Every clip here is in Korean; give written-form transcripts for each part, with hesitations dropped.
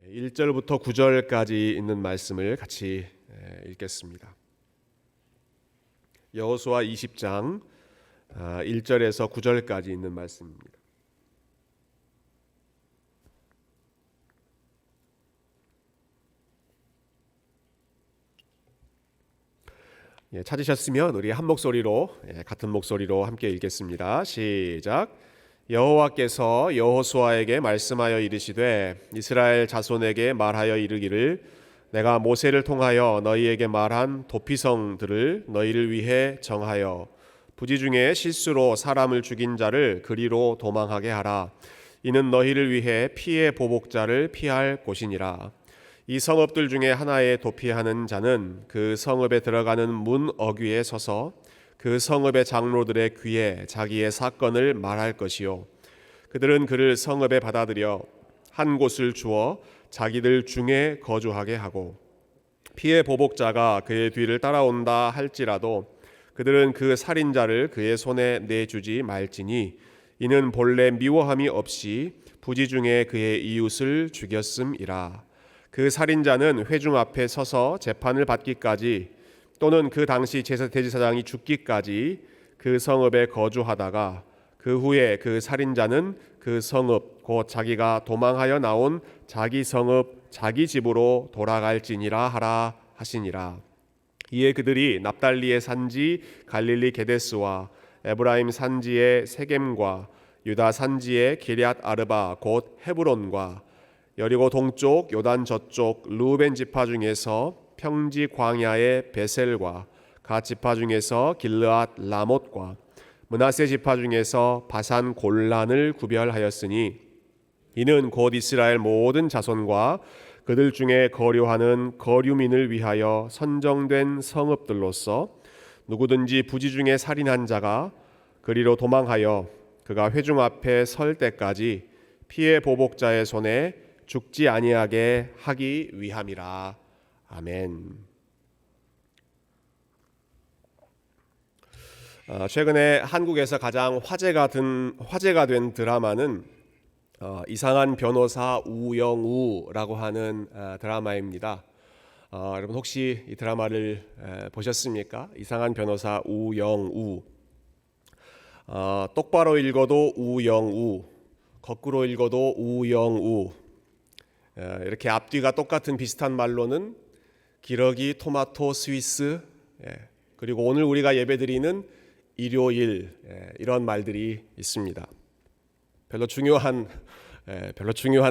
1절부터 9절까지 있는 말씀을 같이 읽겠습니다. 여호수아 20장 1절에서 9절까지 있는 말씀입니다. 찾으셨으면 우리 한 목소리로 같은 목소리로 함께 읽겠습니다. 시작. 여호와께서 여호수아에게 말씀하여 이르시되 이스라엘 자손에게 말하여 이르기를 내가 모세를 통하여 너희에게 말한 도피성들을 너희를 위해 정하여 부지 중에 실수로 사람을 죽인 자를 그리로 도망하게 하라. 이는 너희를 위해 피의 보복자를 피할 곳이니라. 이 성읍들 중에 하나에 도피하는 자는 그 성읍에 들어가는 문 어귀에 서서 그 성읍의 장로들의 귀에 자기의 사건을 말할 것이요 그들은 그를 성읍에 받아들여 한 곳을 주어 자기들 중에 거주하게 하고 피의 보복자가 그의 뒤를 따라온다 할지라도 그들은 그 살인자를 그의 손에 내주지 말지니 이는 본래 미워함이 없이 부지 중에 그의 이웃을 죽였음이라. 그 살인자는 회중 앞에 서서 재판을 받기까지 또는 그 당시 대제사장이 죽기까지 그 성읍에 거주하다가 그 후에 그 살인자는 그 성읍 곧 자기가 도망하여 나온 자기 성읍 자기 집으로 돌아갈지니라 하라 하시니라. 이에 그들이 납달리의 산지 갈릴리 게데스와 에브라임 산지의 세겜과 유다 산지의 기럇 아르바 곧 헤브론과 여리고 동쪽 요단 저쪽 루벤 지파 중에서 평지 광야의 베셀과 갓 지파 중에서 길르앗 라못과 므낫세 지파 중에서 바산 골란을 구별하였으니 이는 곧 이스라엘 모든 자손과 그들 중에 거류하는 거류민을 위하여 선정된 성읍들로서 누구든지 부지 중에 살인한 자가 그리로 도망하여 그가 회중 앞에 설 때까지 피의 보복자의 손에 죽지 아니하게 하기 위함이라. 아멘. 최근에 한국에서 가장 화제가 된 드라마는 이상한 변호사 우영우라고 하는 드라마입니다. 여러분 혹시 이 드라마를 보셨습니까? 이상한 변호사 우영우. 똑바로 읽어도 우영우, 거꾸로 읽어도 우영우. 이렇게 앞뒤가 똑같은 비슷한 말로는 기러기, 토마토, 스위스, 그리고 오늘 우리가 예배드리는 일요일, 이런 말들이 있습니다. 별로 중요한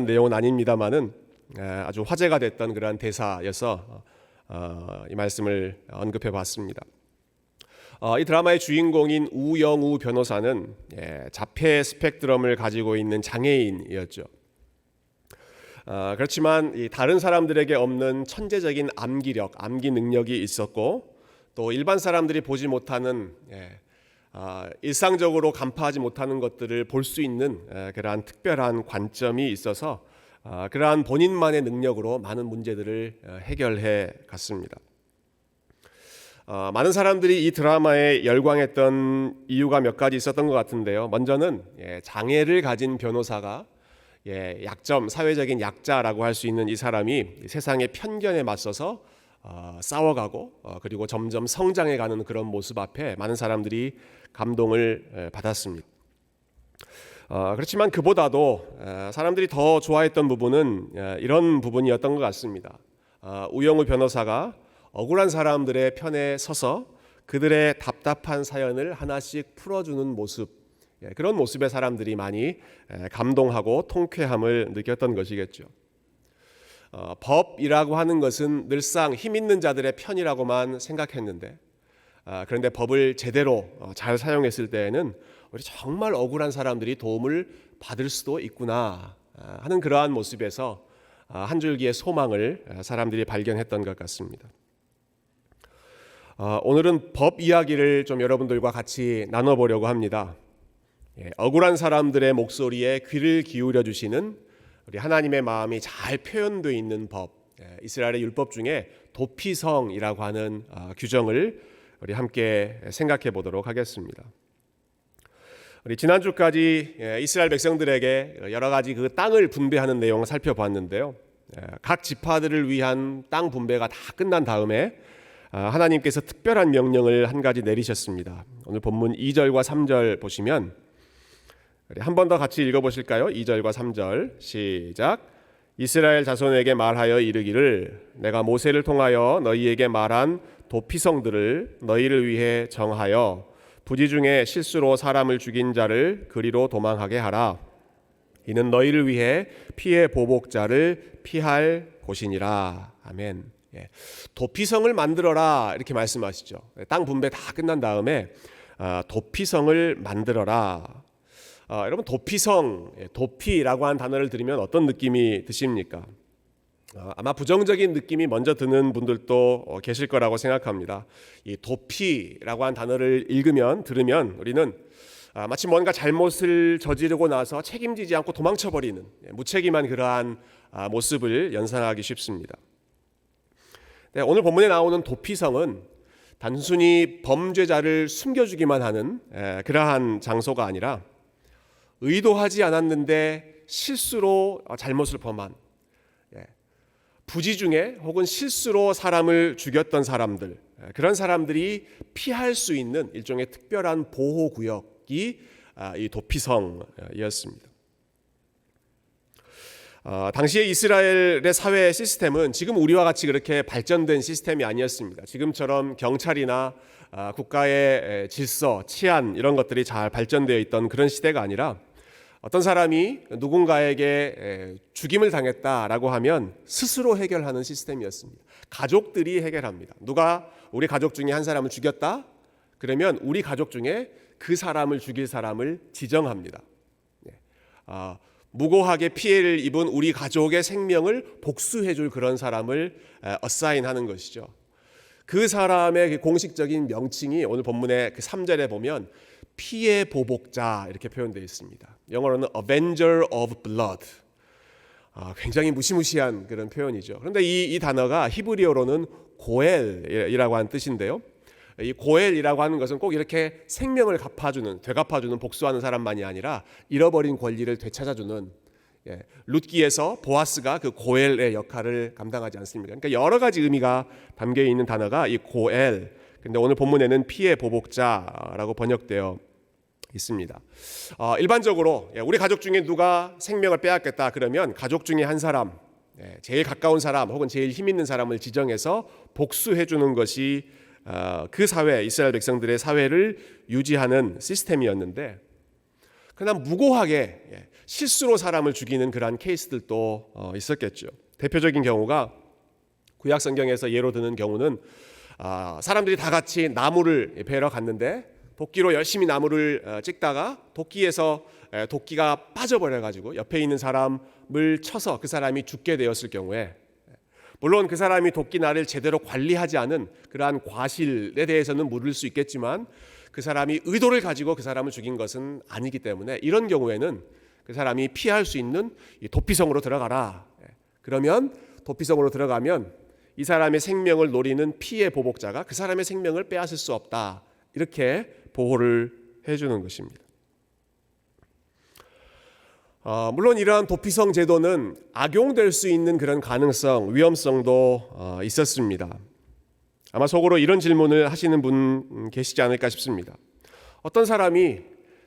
내용은 아닙니다만은 아주 화제가 됐던 그러한 대사여서 이 말씀을 언급해 봤습니다. 이 드라마의 주인공인 우영우 변호사는 자폐 스펙트럼을 가지고 있는 장애인이었죠. 그렇지만 다른 사람들에게 없는 천재적인 암기력, 암기 능력이 있었고 또 일반 사람들이 보지 못하는 일상적으로 간파하지 못하는 것들을 볼 수 있는 그러한 특별한 관점이 있어서 그러한 본인만의 능력으로 많은 문제들을 해결해 갔습니다. 많은 사람들이 이 드라마에 열광했던 이유가 몇 가지 있었던 것 같은데요. 먼저는 장애를 가진 변호사가 약점, 사회적인 약자라고 할 수 있는 이 사람이 세상의 편견에 맞서서 싸워가고 그리고 점점 성장해가는 그런 모습 앞에 많은 사람들이 감동을 받았습니다. 그렇지만 그보다도 사람들이 더 좋아했던 부분은 이런 부분이었던 것 같습니다. 우영우 변호사가 억울한 사람들의 편에 서서 그들의 답답한 사연을 하나씩 풀어주는 모습, 그런 모습에 사람들이 많이 감동하고 통쾌함을 느꼈던 것이겠죠. 법이라고 하는 것은 늘상 힘 있는 자들의 편이라고만 생각했는데 그런데 법을 제대로 잘 사용했을 때에는 우리 정말 억울한 사람들이 도움을 받을 수도 있구나 하는 그러한 모습에서 한 줄기의 소망을 사람들이 발견했던 것 같습니다. 오늘은 법 이야기를 좀 여러분들과 같이 나눠보려고 합니다. 억울한 사람들의 목소리에 귀를 기울여 주시는 우리 하나님의 마음이 잘 표현되어 있는 법, 이스라엘의 율법 중에 도피성이라고 하는 규정을 우리 함께 생각해 보도록 하겠습니다. 우리 지난주까지 이스라엘 백성들에게 여러 가지 그 땅을 분배하는 내용을 살펴봤는데요. 각 지파들을 위한 땅 분배가 다 끝난 다음에 하나님께서 특별한 명령을 한 가지 내리셨습니다. 오늘 본문 2절과 3절 보시면 한 번 더 같이 읽어보실까요? 2절과 3절 시작. 이스라엘 자손에게 말하여 이르기를 내가 모세를 통하여 너희에게 말한 도피성들을 너희를 위해 정하여 부지 중에 실수로 사람을 죽인 자를 그리로 도망하게 하라. 이는 너희를 위해 피의 보복자를 피할 곳이니라. 아멘. 도피성을 만들어라 이렇게 말씀하시죠. 땅 분배 다 끝난 다음에 도피성을 만들어라. 여러분 도피성, 도피라고 하는 단어를 들으면 어떤 느낌이 드십니까? 아마 부정적인 느낌이 먼저 드는 분들도 계실 거라고 생각합니다. 이 도피라고 하는 단어를 들으면 우리는 마치 뭔가 잘못을 저지르고 나서 책임지지 않고 도망쳐버리는 무책임한 그러한 모습을 연상하기 쉽습니다. 오늘 본문에 나오는 도피성은 단순히 범죄자를 숨겨주기만 하는 그러한 장소가 아니라 의도하지 않았는데 실수로 잘못을 범한 부지 중에 혹은 실수로 사람을 죽였던 사람들, 그런 사람들이 피할 수 있는 일종의 특별한 보호구역이 이 도피성이었습니다. 당시의 이스라엘의 사회 시스템은 지금 우리와 같이 그렇게 발전된 시스템이 아니었습니다. 지금처럼 경찰이나 국가의 질서, 치안 이런 것들이 잘 발전되어 있던 그런 시대가 아니라 어떤 사람이 누군가에게 죽임을 당했다라고 하면 스스로 해결하는 시스템이었습니다. 가족들이 해결합니다. 누가 우리 가족 중에 한 사람을 죽였다? 그러면 우리 가족 중에 그 사람을 죽일 사람을 지정합니다. 무고하게 피해를 입은 우리 가족의 생명을 복수해줄 그런 사람을 어사인하는 것이죠. 그 사람의 공식적인 명칭이 오늘 본문의 3절에 보면 피해 보복자 이렇게 표현되어 있습니다. 영어로는 Avenger of Blood. 굉장히 무시무시한 그런 표현이죠. 그런데 이 단어가 히브리어로는 고엘이라고 하는 뜻인데요. 이 고엘이라고 하는 것은 꼭 이렇게 생명을 되갚아주는 복수하는 사람만이 아니라 잃어버린 권리를 되찾아주는 룻기에서 보아스가 그 고엘의 역할을 감당하지 않습니까? 그러니까 여러 가지 의미가 담겨 있는 단어가 이 고엘. 근데 오늘 본문에는 피해 보복자라고 번역되어 있습니다. 일반적으로 우리 가족 중에 누가 생명을 빼앗겼다 그러면 가족 중에 한 사람, 제일 가까운 사람 혹은 제일 힘 있는 사람을 지정해서 복수해 주는 것이 그 사회, 이스라엘 백성들의 사회를 유지하는 시스템이었는데, 그러나 무고하게 실수로 사람을 죽이는 그러한 케이스들도 있었겠죠. 대표적인 경우가 구약 성경에서 예로 드는 경우는 사람들이 다 같이 나무를 베러 갔는데 도끼로 열심히 나무를 찍다가 도끼에서 도끼가 빠져버려가지고 옆에 있는 사람을 쳐서 그 사람이 죽게 되었을 경우에, 물론 그 사람이 도끼날을 제대로 관리하지 않은 그러한 과실에 대해서는 물을 수 있겠지만 그 사람이 의도를 가지고 그 사람을 죽인 것은 아니기 때문에 이런 경우에는 그 사람이 피할 수 있는 도피성으로 들어가라. 그러면 도피성으로 들어가면 이 사람의 생명을 노리는 피해 보복자가 그 사람의 생명을 빼앗을 수 없다. 이렇게 보호를 해주는 것입니다. 물론 이러한 도피성 제도는 악용될 수 있는 그런 가능성, 위험성도 있었습니다. 아마 속으로 이런 질문을 하시는 분 계시지 않을까 싶습니다. 어떤 사람이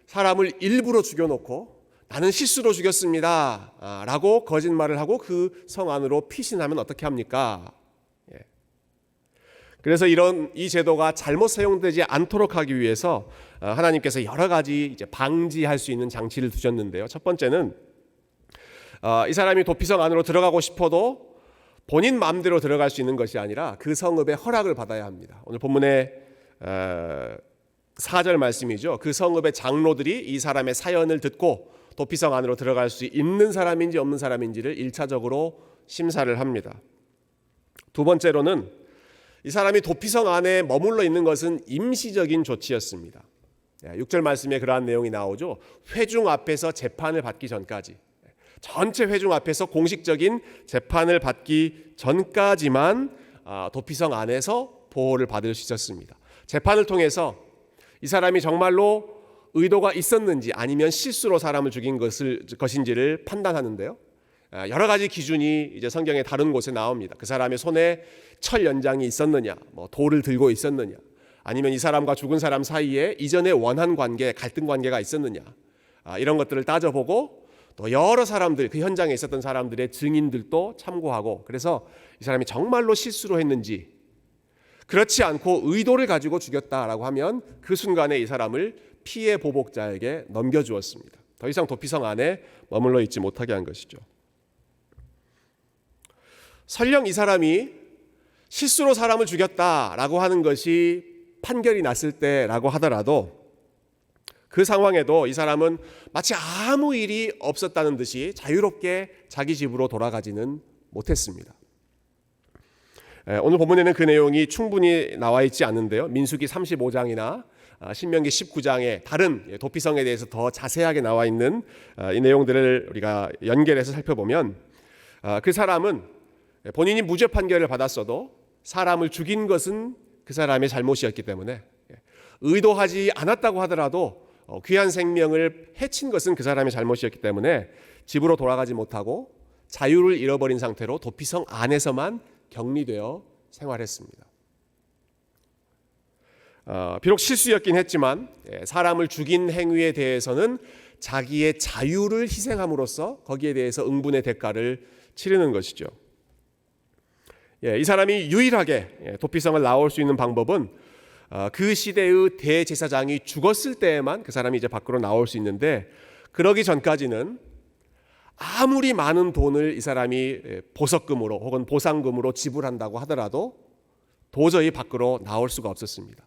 사람을 일부러 죽여놓고 나는 실수로 죽였습니다 라고 거짓말을 하고 그 성 안으로 피신하면 어떻게 합니까? 그래서 이 제도가 잘못 사용되지 않도록 하기 위해서 하나님께서 여러 가지 이제 방지할 수 있는 장치를 두셨는데요. 첫 번째는 이 사람이 도피성 안으로 들어가고 싶어도 본인 마음대로 들어갈 수 있는 것이 아니라 그 성읍의 허락을 받아야 합니다. 오늘 본문의 4절 말씀이죠. 그 성읍의 장로들이 이 사람의 사연을 듣고 도피성 안으로 들어갈 수 있는 사람인지 없는 사람인지를 1차적으로 심사를 합니다. 두 번째로는 이 사람이 도피성 안에 머물러 있는 것은 임시적인 조치였습니다. 6절 말씀에 그러한 내용이 나오죠. 회중 앞에서 재판을 받기 전까지, 전체 회중 앞에서 공식적인 재판을 받기 전까지만 도피성 안에서 보호를 받을 수 있었습니다. 재판을 통해서 이 사람이 정말로 의도가 있었는지 아니면 실수로 사람을 죽인 것인지를 판단하는데요. 여러 가지 기준이 이제 성경의 다른 곳에 나옵니다. 그 사람의 손에 철 연장이 있었느냐, 뭐 돌을 들고 있었느냐, 아니면 이 사람과 죽은 사람 사이에 이전에 원한 관계, 갈등 관계가 있었느냐, 이런 것들을 따져보고 또 여러 사람들, 그 현장에 있었던 사람들의 증인들도 참고하고, 그래서 이 사람이 정말로 실수로 했는지, 그렇지 않고 의도를 가지고 죽였다라고 하면 그 순간에 이 사람을 피해 보복자에게 넘겨주었습니다. 더 이상 도피성 안에 머물러 있지 못하게 한 것이죠. 설령 이 사람이 실수로 사람을 죽였다라고 하는 것이 판결이 났을 때라고 하더라도 그 상황에도 이 사람은 마치 아무 일이 없었다는 듯이 자유롭게 자기 집으로 돌아가지는 못했습니다. 오늘 본문에는 그 내용이 충분히 나와 있지 않는데요. 민수기 35장이나 신명기 19장에 다른 도피성에 대해서 더 자세하게 나와 있는 이 내용들을 우리가 연결해서 살펴보면 그 사람은 본인이 무죄 판결을 받았어도 사람을 죽인 것은 그 사람의 잘못이었기 때문에, 의도하지 않았다고 하더라도 귀한 생명을 해친 것은 그 사람의 잘못이었기 때문에 집으로 돌아가지 못하고 자유를 잃어버린 상태로 도피성 안에서만 격리되어 생활했습니다. 비록 실수였긴 했지만 사람을 죽인 행위에 대해서는 자기의 자유를 희생함으로써 거기에 대해서 응분의 대가를 치르는 것이죠. 이 사람이 유일하게 도피성을 나올 수 있는 방법은 그 시대의 대제사장이 죽었을 때에만 그 사람이 이제 밖으로 나올 수 있는데, 그러기 전까지는 아무리 많은 돈을 이 사람이 보석금으로 혹은 보상금으로 지불한다고 하더라도 도저히 밖으로 나올 수가 없었습니다.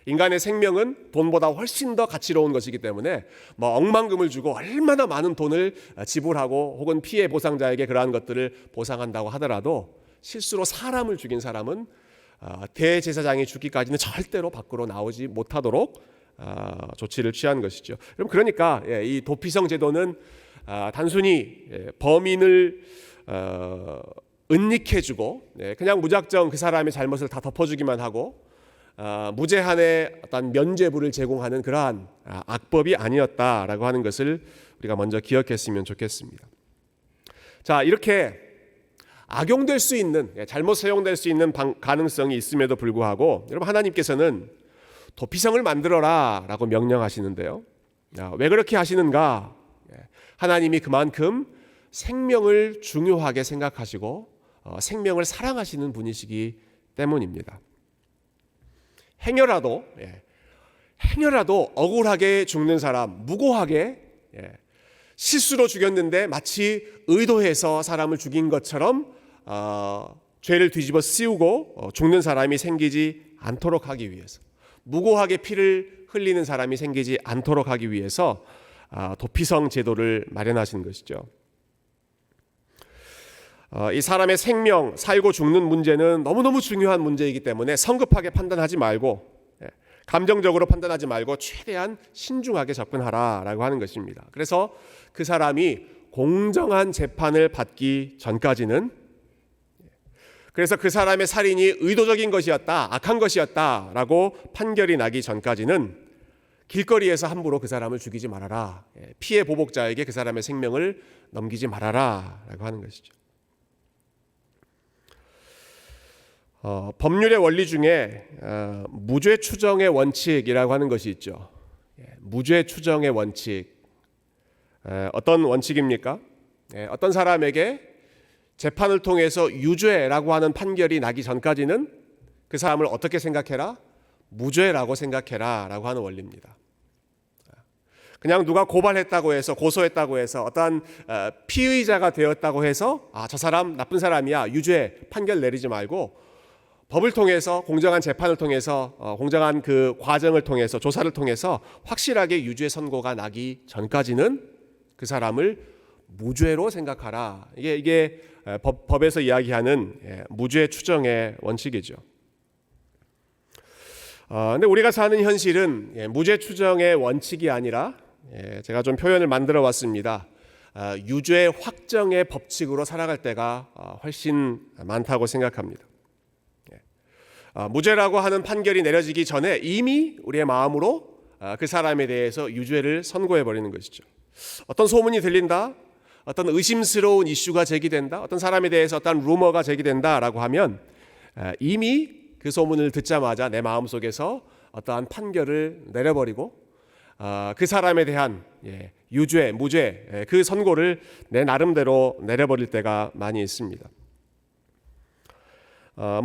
인간의 생명은 돈보다 훨씬 더 가치로운 것이기 때문에 뭐 억만금을 주고 얼마나 많은 돈을 지불하고 혹은 피해 보상자에게 그러한 것들을 보상한다고 하더라도 실수로 사람을 죽인 사람은 대제사장이 죽기까지는 절대로 밖으로 나오지 못하도록 조치를 취한 것이죠. 그러니까 이 도피성 제도는 단순히 범인을 은닉해주고 그냥 무작정 그 사람의 잘못을 다 덮어주기만 하고 무제한의 어떤 면죄부를 제공하는 그러한 악법이 아니었다라고 하는 것을 우리가 먼저 기억했으면 좋겠습니다. 자, 이렇게 악용될 수 있는, 잘못 사용될 수 있는 가능성이 있음에도 불구하고 여러분, 하나님께서는 도피성을 만들어라 라고 명령하시는데요. 왜 그렇게 하시는가? 하나님이 그만큼 생명을 중요하게 생각하시고 생명을 사랑하시는 분이시기 때문입니다. 행여라도 억울하게 죽는 사람, 무고하게 실수로 죽였는데 마치 의도해서 사람을 죽인 것처럼 죄를 뒤집어 씌우고 죽는 사람이 생기지 않도록 하기 위해서, 무고하게 피를 흘리는 사람이 생기지 않도록 하기 위해서 도피성 제도를 마련하신 것이죠. 이 사람의 생명, 살고 죽는 문제는 너무너무 중요한 문제이기 때문에 성급하게 판단하지 말고, 감정적으로 판단하지 말고 최대한 신중하게 접근하라라고 하는 것입니다. 그래서 그 사람이 공정한 재판을 받기 전까지는, 그래서 그 사람의 살인이 의도적인 것이었다, 악한 것이었다라고 판결이 나기 전까지는 길거리에서 함부로 그 사람을 죽이지 말아라, 피해 보복자에게 그 사람의 생명을 넘기지 말아라라고 하는 것이죠. 법률의 원리 중에 무죄 추정의 원칙이라고 하는 것이 있죠. 무죄 추정의 원칙, 어떤 원칙입니까? 어떤 사람에게 재판을 통해서 유죄라고 하는 판결이 나기 전까지는 그 사람을 어떻게 생각해라? 무죄라고 생각해라 라고 하는 원리입니다. 그냥 누가 고발했다고 해서, 고소했다고 해서, 어떠한 피의자가 되었다고 해서 저 사람 나쁜 사람이야, 유죄 판결 내리지 말고 법을 통해서, 공정한 재판을 통해서, 공정한 그 과정을 통해서, 조사를 통해서 확실하게 유죄 선고가 나기 전까지는 그 사람을 무죄로 생각하라. 이게 법에서 이야기하는 무죄 추정의 원칙이죠. 근데 우리가 사는 현실은 무죄 추정의 원칙이 아니라, 제가 좀 표현을 만들어 왔습니다. 유죄 확정의 법칙으로 살아갈 때가 훨씬 많다고 생각합니다. 무죄라고 하는 판결이 내려지기 전에 이미 우리의 마음으로 그 사람에 대해서 유죄를 선고해 버리는 것이죠. 어떤 소문이 들린다, 어떤 의심스러운 이슈가 제기된다, 어떤 사람에 대해서 어떤 루머가 제기된다라고 하면 이미 그 소문을 듣자마자 내 마음속에서 어떠한 판결을 내려버리고 그 사람에 대한 유죄, 무죄 그 선고를 내 나름대로 내려버릴 때가 많이 있습니다.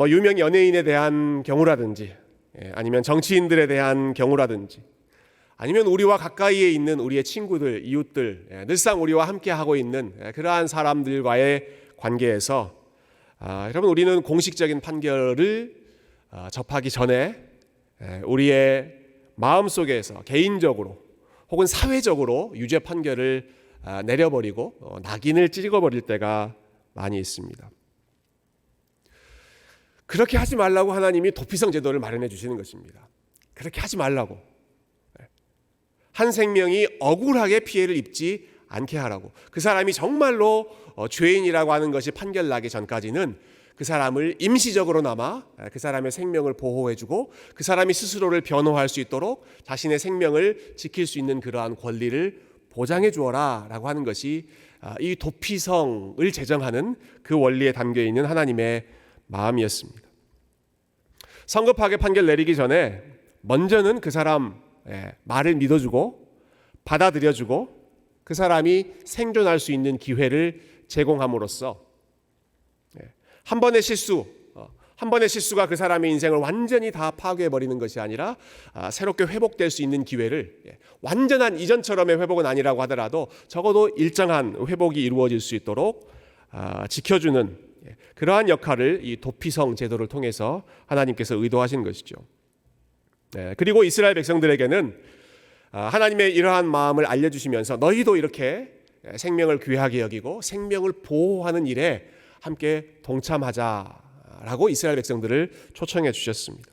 유명 연예인에 대한 경우라든지 아니면 정치인들에 대한 경우라든지 아니면 우리와 가까이에 있는 우리의 친구들, 이웃들, 늘상 우리와 함께하고 있는 그러한 사람들과의 관계에서 여러분 우리는 공식적인 판결을 접하기 전에 우리의 마음속에서 개인적으로 혹은 사회적으로 유죄 판결을 내려버리고 낙인을 찍어버릴 때가 많이 있습니다. 그렇게 하지 말라고 하나님이 도피성 제도를 마련해 주시는 것입니다. 그렇게 하지 말라고. 한 생명이 억울하게 피해를 입지 않게 하라고. 그 사람이 정말로 죄인이라고 하는 것이 판결 나기 전까지는 그 사람을 임시적으로나마 그 사람의 생명을 보호해주고 그 사람이 스스로를 변호할 수 있도록 자신의 생명을 지킬 수 있는 그러한 권리를 보장해 주어라 라고 하는 것이 이 도피성을 제정하는 그 원리에 담겨 있는 하나님의 마음이었습니다. 성급하게 판결 내리기 전에 먼저는 그 사람 말을 믿어주고 받아들여주고 그 사람이 생존할 수 있는 기회를 제공함으로써 한 번의 실수가 그 사람의 인생을 완전히 다 파괴해버리는 것이 아니라 새롭게 회복될 수 있는 기회를 완전한 이전처럼의 회복은 아니라고 하더라도 적어도 일정한 회복이 이루어질 수 있도록 지켜주는 그러한 역할을 이 도피성 제도를 통해서 하나님께서 의도하신 것이죠. 그리고 이스라엘 백성들에게는 하나님의 이러한 마음을 알려주시면서 너희도 이렇게 생명을 귀하게 여기고 생명을 보호하는 일에 함께 동참하자라고 이스라엘 백성들을 초청해 주셨습니다.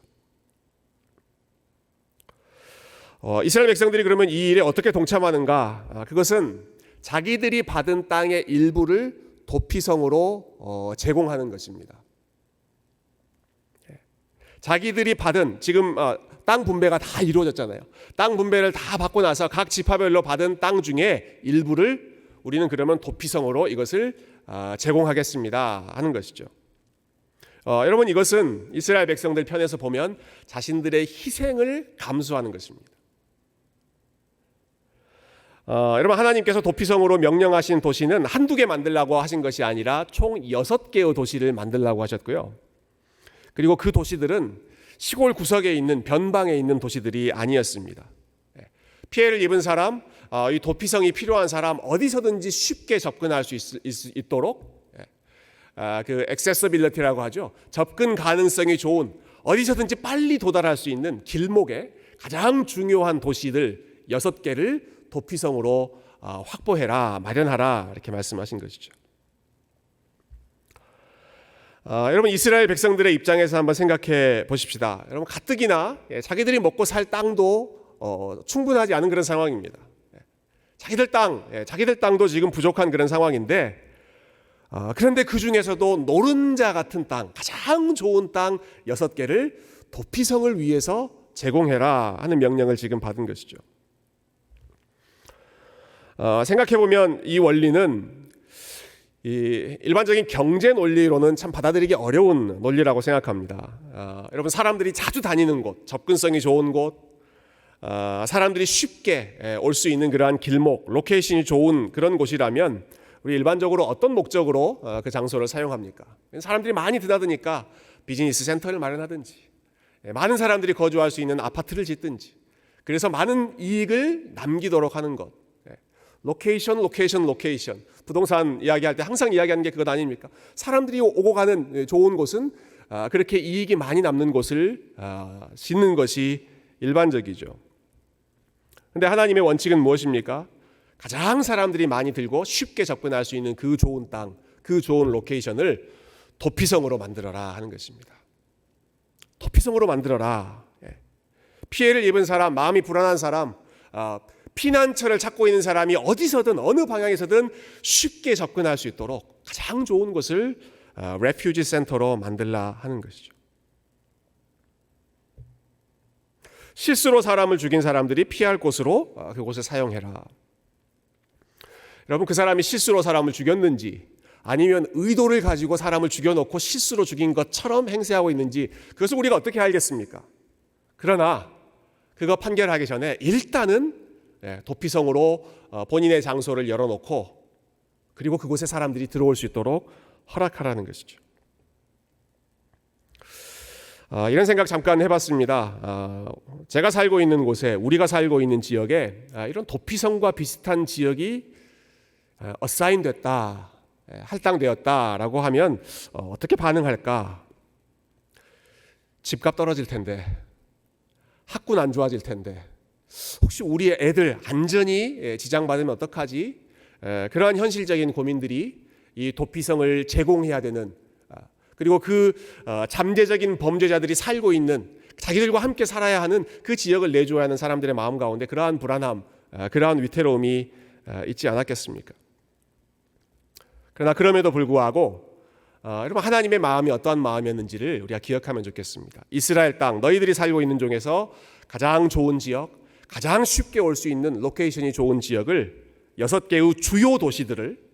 이스라엘 백성들이 그러면 이 일에 어떻게 동참하는가? 그것은 자기들이 받은 땅의 일부를 도피성으로 제공하는 것입니다. 자기들이 받은 지금 땅 분배가 다 이루어졌잖아요. 땅 분배를 다 받고 나서 각 지파별로 받은 땅 중에 일부를 우리는 그러면 도피성으로 이것을 제공하겠습니다 하는 것이죠. 여러분 이것은 이스라엘 백성들 편에서 보면 자신들의 희생을 감수하는 것입니다. 여러분 하나님께서 도피성으로 명령하신 도시는 한두 개 만들라고 하신 것이 아니라 총 6개의 도시를 만들라고 하셨고요. 그리고 그 도시들은 시골 구석에 있는 변방에 있는 도시들이 아니었습니다. 피해를 입은 사람, 이 도피성이 필요한 사람 어디서든지 쉽게 접근할 수 있도록 그 액세서빌리티라고 하죠. 접근 가능성이 좋은 어디서든지 빨리 도달할 수 있는 길목에 가장 중요한 도시들 6개를 도피성으로 확보해라, 마련하라 이렇게 말씀하신 것이죠. 여러분 이스라엘 백성들의 입장에서 한번 생각해 보십시다. 여러분 가뜩이나 자기들이 먹고 살 땅도 충분하지 않은 그런 상황입니다. 자기들 땅도 지금 부족한 그런 상황인데 그런데 그 중에서도 노른자 같은 땅, 가장 좋은 땅 6개를 도피성을 위해서 제공해라 하는 명령을 지금 받은 것이죠. 생각해보면 이 원리는 이 일반적인 경제 논리로는 참 받아들이기 어려운 논리라고 생각합니다. 여러분 사람들이 자주 다니는 곳, 접근성이 좋은 곳, 사람들이 쉽게 올 수 있는 그러한 길목, 로케이션이 좋은 그런 곳이라면 우리 일반적으로 어떤 목적으로 그 장소를 사용합니까? 사람들이 많이 드나드니까 비즈니스 센터를 마련하든지 많은 사람들이 거주할 수 있는 아파트를 짓든지 그래서 많은 이익을 남기도록 하는 것. 로케이션. 부동산 이야기할 때 항상 이야기하는 게 그것 아닙니까? 사람들이 오고 가는 좋은 곳은 그렇게 이익이 많이 남는 곳을 짓는 것이 일반적이죠. 그런데 하나님의 원칙은 무엇입니까? 가장 사람들이 많이 들고 쉽게 접근할 수 있는 그 좋은 땅, 그 좋은 로케이션을 도피성으로 만들어라 하는 것입니다. 도피성으로 만들어라. 피해를 입은 사람, 마음이 불안한 사람, 피난처를 찾고 있는 사람이 어디서든 어느 방향에서든 쉽게 접근할 수 있도록 가장 좋은 곳을 레퓨지 센터로 만들라 하는 것이죠. 실수로 사람을 죽인 사람들이 피할 곳으로 그곳을 사용해라. 여러분, 그 사람이 실수로 사람을 죽였는지 아니면 의도를 가지고 사람을 죽여놓고 실수로 죽인 것처럼 행세하고 있는지 그것을 우리가 어떻게 알겠습니까? 그러나 그거 판결하기 전에 일단은 도피성으로 본인의 장소를 열어놓고 그리고 그곳에 사람들이 들어올 수 있도록 허락하라는 것이죠. 이런 생각 잠깐 해봤습니다. 제가 살고 있는 곳에, 우리가 살고 있는 지역에 이런 도피성과 비슷한 지역이 어사인 됐다, 할당되었다라고 하면 어떻게 반응할까? 집값 떨어질 텐데, 학군 안 좋아질 텐데, 혹시 우리의 애들 안전이 지장받으면 어떡하지? 그러한 현실적인 고민들이 이 도피성을 제공해야 되는, 그리고 그 잠재적인 범죄자들이 살고 있는, 자기들과 함께 살아야 하는 그 지역을 내줘야 하는 사람들의 마음 가운데 그러한 불안함, 그러한 위태로움이 있지 않았겠습니까? 그러나 그럼에도 불구하고 여러분, 하나님의 마음이 어떠한 마음이었는지를 우리가 기억하면 좋겠습니다. 이스라엘 땅, 너희들이 살고 있는 중에서 가장 좋은 지역, 가장 쉽게 올 수 있는 로케이션이 좋은 지역을 6개의 주요 도시들을,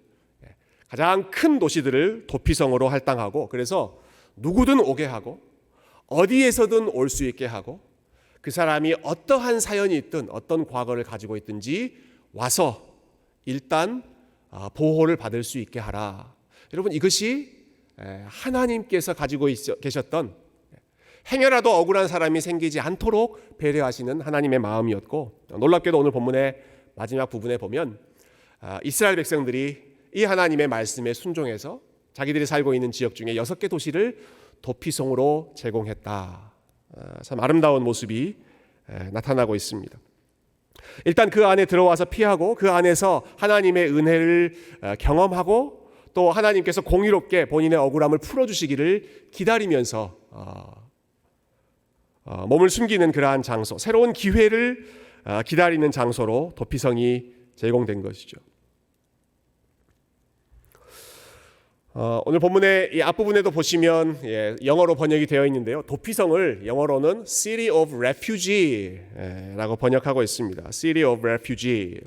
가장 큰 도시들을 도피성으로 할당하고, 그래서 누구든 오게 하고 어디에서든 올 수 있게 하고, 그 사람이 어떠한 사연이 있든 어떤 과거를 가지고 있든지 와서 일단 보호를 받을 수 있게 하라. 여러분, 이것이 하나님께서 가지고 계셨던, 행여라도 억울한 사람이 생기지 않도록 배려하시는 하나님의 마음이었고, 놀랍게도 오늘 본문의 마지막 부분에 보면 이스라엘 백성들이 이 하나님의 말씀에 순종해서 자기들이 살고 있는 지역 중에 6개 도시를 도피성으로 제공했다. 참 아름다운 모습이 나타나고 있습니다. 일단 그 안에 들어와서 피하고 그 안에서 하나님의 은혜를 경험하고 또 하나님께서 공의롭게 본인의 억울함을 풀어주시기를 기다리면서 몸을 숨기는 그러한 장소, 새로운 기회를 기다리는 장소로 도피성이 제공된 것이죠. 오늘 본문의 이 앞부분에도 보시면 영어로 번역이 되어 있는데요. 도피성을 영어로는 City of Refugee라고 번역하고 있습니다. City of Refugee.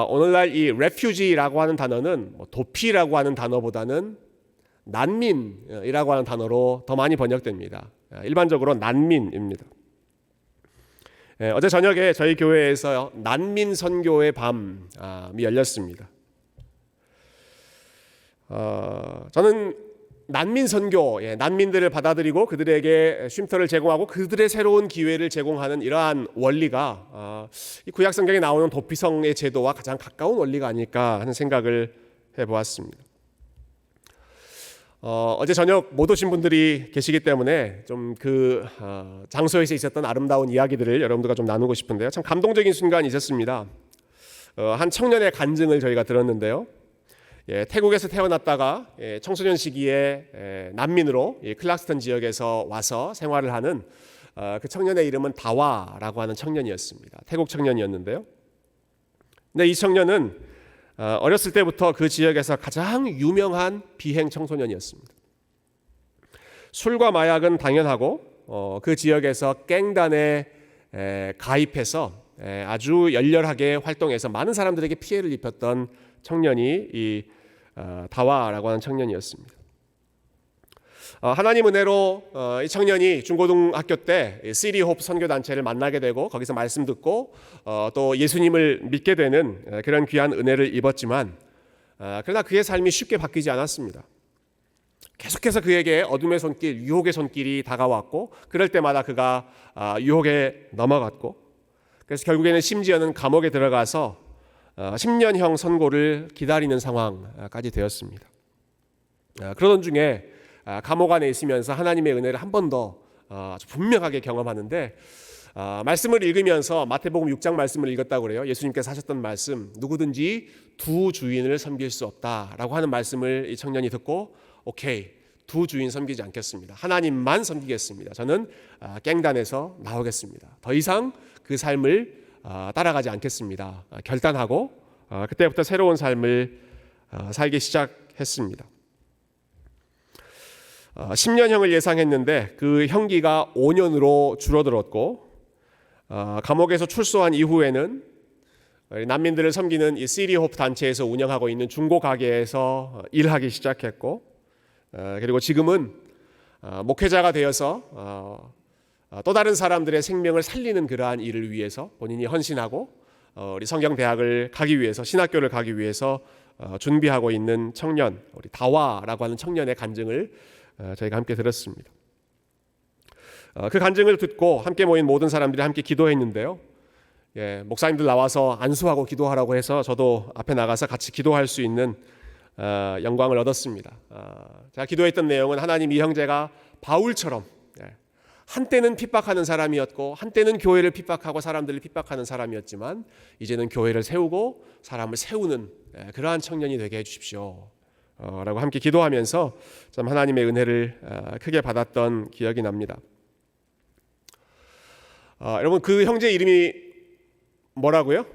오늘날 이 refugee라고 하는 단어는 도피라고 하는 단어보다는 난민이라고 하는 단어로 더 많이 번역됩니다. 일반적으로 난민입니다. 어제 저녁에 저희 교회에서 난민 선교의 밤이 열렸습니다. 저는 난민 선교, 난민들을 받아들이고 그들에게 쉼터를 제공하고 그들의 새로운 기회를 제공하는 이러한 원리가 이 구약 성경에 나오는 도피성의 제도와 가장 가까운 원리가 아닐까 하는 생각을 해보았습니다. 어제 저녁 못 오신 분들이 계시기 때문에 좀 그 장소에서 있었던 아름다운 이야기들을 여러분들과 좀 나누고 싶은데요. 참 감동적인 순간이 있었습니다. 한 청년의 간증을 저희가 들었는데요. 태국에서 태어났다가 청소년 시기에 난민으로 클락스턴 지역에서 와서 생활을 하는 그 청년의 이름은 다와라고 하는 청년이었습니다. 태국 청년이었는데요. 근데 이 청년은 어렸을 때부터 그 지역에서 가장 유명한 비행 청소년이었습니다. 술과 마약은 당연하고 그 지역에서 갱단에 가입해서 아주 열렬하게 활동해서 많은 사람들에게 피해를 입혔던 청년이 이 다와라고 하는 청년이었습니다. 하나님 은혜로 이 청년이 중고등학교 때 시리 호프 선교단체를 만나게 되고 거기서 말씀 듣고 또 예수님을 믿게 되는 그런 귀한 은혜를 입었지만 그러나 그의 삶이 쉽게 바뀌지 않았습니다. 계속해서 그에게 어둠의 손길, 유혹의 손길이 다가왔고 그럴 때마다 그가 유혹에 넘어갔고 그래서 결국에는 심지어는 감옥에 들어가서 10년형 선고를 기다리는 상황까지 되었습니다. 그러던 중에 감옥 안에 있으면서 하나님의 은혜를 한 번 더 분명하게 경험하는데 말씀을 읽으면서 마태복음 6장 말씀을 읽었다고 그래요. 예수님께서 하셨던 말씀, 누구든지 두 주인을 섬길 수 없다라고 하는 말씀을 이 청년이 듣고 오케이, 두 주인 섬기지 않겠습니다. 하나님만 섬기겠습니다. 저는 갱단에서 나오겠습니다. 더 이상 그 삶을 따라가지 않겠습니다. 결단하고 그때부터 새로운 삶을 살기 시작했습니다. 10년형을 예상했는데 그 형기가 5년으로 줄어들었고 감옥에서 출소한 이후에는 난민들을 섬기는 이 시리호프 단체에서 운영하고 있는 중고 가게에서 일하기 시작했고, 그리고 지금은 목회자가 되어서 또 다른 사람들의 생명을 살리는 그러한 일을 위해서 본인이 헌신하고 우리 성경대학을 가기 위해서, 신학교를 가기 위해서 준비하고 있는 청년, 우리 다와라고 하는 청년의 간증을 저희가 함께 들었습니다. 그 간증을 듣고 함께 모인 모든 사람들이 함께 기도했는데요. 목사님들 나와서 안수하고 기도하라고 해서 저도 앞에 나가서 같이 기도할 수 있는 영광을 얻었습니다. 제가 기도했던 내용은 하나님, 이 형제가 바울처럼 한때는 핍박하는 사람이었고 한때는 교회를 핍박하고 사람들을 핍박하는 사람이었지만 이제는 교회를 세우고 사람을 세우는 그러한 청년이 되게 해주십시오 라고 함께 기도하면서 참 하나님의 은혜를 크게 받았던 기억이 납니다. 여러분, 그 형제 이름이 뭐라고요?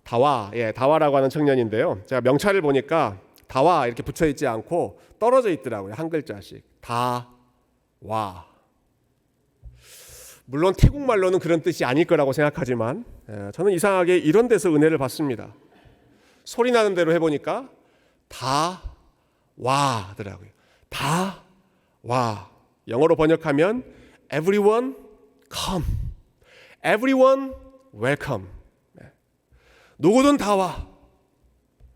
다와, 다와라고 하는 청년인데요. 제가 명찰을 보니까 다와 이렇게 붙여 있지 않고 떨어져 있더라고요. 한 글자씩. 다와. 물론 태국말로는 그런 뜻이 아닐 거라고 생각하지만 저는 이상하게 이런 데서 은혜를 받습니다. 소리 나는 대로 해보니까 다와더라고요. 다와. 영어로 번역하면 everyone come, everyone welcome. 누구든 다 와,